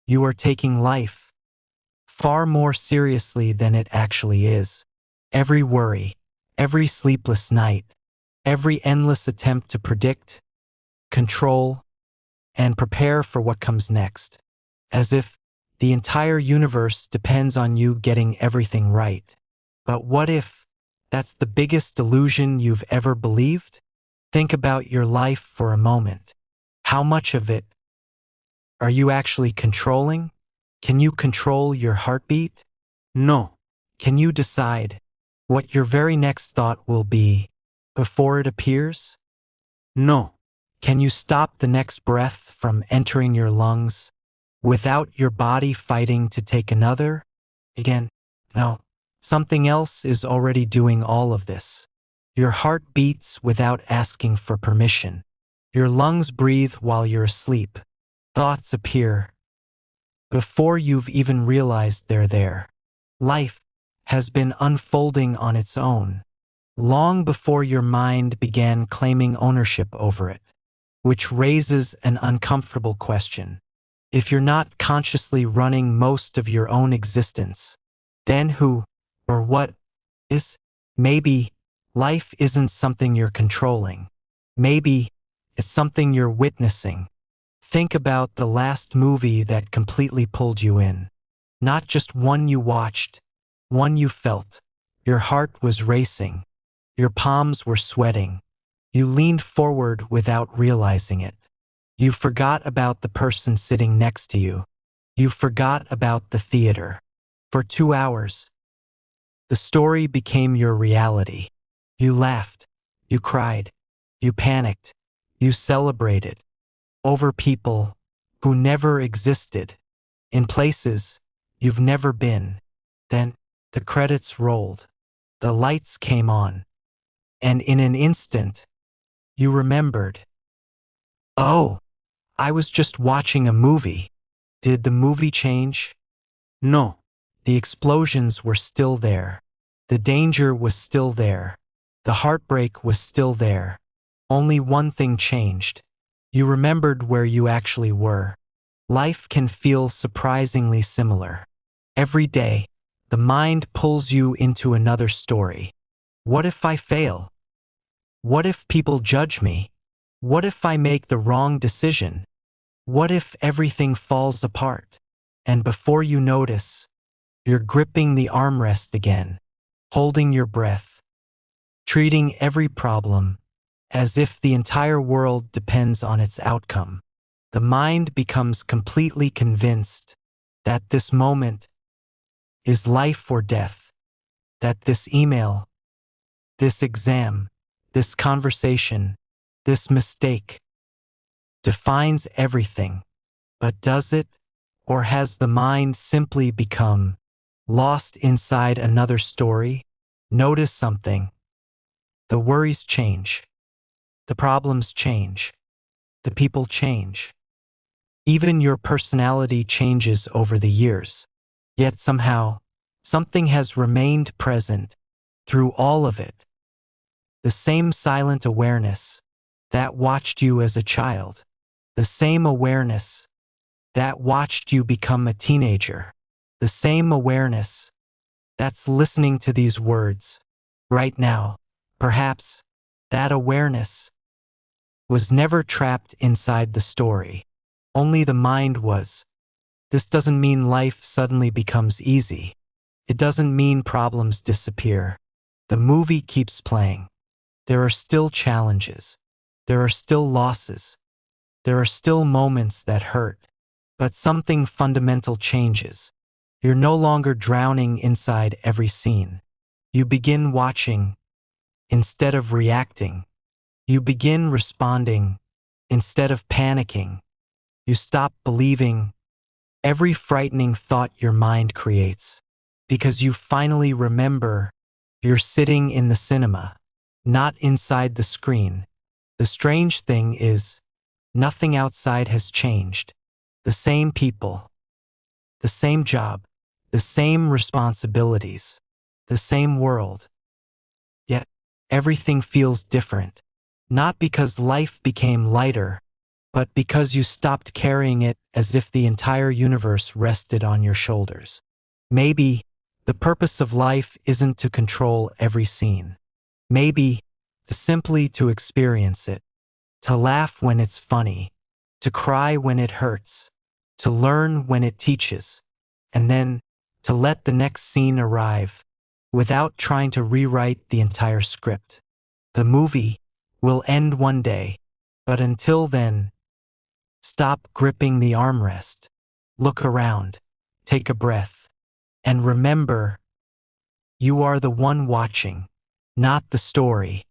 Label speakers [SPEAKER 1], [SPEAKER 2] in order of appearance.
[SPEAKER 1] You are taking life far more seriously than it actually is. Every worry, every sleepless night, every endless attempt to predict, control, and prepare for what comes next, as if the entire universe depends on you getting everything right. But what if that's the biggest delusion you've ever believed? Think about your life for a moment. How much of it are you actually controlling? Can you control your heartbeat? No. Can you decide what your very next thought will be before it appears? No. Can you stop the next breath from entering your lungs without your body fighting to take another? Again, no. Something else is already doing all of this. Your heart beats without asking for permission. Your lungs breathe while you're asleep. Thoughts appear before you've even realized they're there. Life has been unfolding on its own, long before your mind began claiming ownership over it, which raises an uncomfortable question. If you're not consciously running most of your own existence, then who or what is? Maybe life isn't something you're controlling. Maybe it's something you're witnessing. Think about the last movie that completely pulled you in. Not just one you watched, one you felt. Your heart was racing. Your palms were sweating. You leaned forward without realizing it. You forgot about the person sitting next to you. You forgot about the theater. For 2 hours, the story became your reality. You laughed. You cried. You panicked. You celebrated. Over people who never existed, in places you've never been. Then the credits rolled. The lights came on. And in an instant, you remembered. Oh, I was just watching a movie. Did the movie change? No. The explosions were still there. The danger was still there. The heartbreak was still there. Only one thing changed. You remembered where you actually were. Life can feel surprisingly similar. Every day, the mind pulls you into another story. What if I fail? What if people judge me? What if I make the wrong decision? What if everything falls apart? And before you notice, you're gripping the armrest again, holding your breath, treating every problem as if the entire world depends on its outcome. The mind becomes completely convinced that this moment is life or death, that this email, this exam, this conversation, this mistake defines everything. But does it? Or has the mind simply become lost inside another story? Notice something. The worries change. The problems change. The people change. Even your personality changes over the years. Yet somehow, something has remained present through all of it. The same silent awareness that watched you as a child. The same awareness that watched you become a teenager. The same awareness that's listening to these words right now. Perhaps that awareness was never trapped inside the story. Only the mind was. This doesn't mean life suddenly becomes easy. It doesn't mean problems disappear. The movie keeps playing. There are still challenges. There are still losses. There are still moments that hurt. But something fundamental changes. You're no longer drowning inside every scene. You begin watching instead of reacting. You begin responding instead of panicking. You stop believing every frightening thought your mind creates because you finally remember you're sitting in the cinema, not inside the screen. The strange thing is, nothing outside has changed. The same people, the same job, the same responsibilities, the same world. Yet, everything feels different. Not because life became lighter, but because you stopped carrying it as if the entire universe rested on your shoulders. Maybe the purpose of life isn't to control every scene. Maybe simply to experience it, to laugh when it's funny, to cry when it hurts, to learn when it teaches, and then to let the next scene arrive without trying to rewrite the entire script. The movie will end one day, but until then, stop gripping the armrest, look around, take a breath, and remember, you are the one watching, not the story.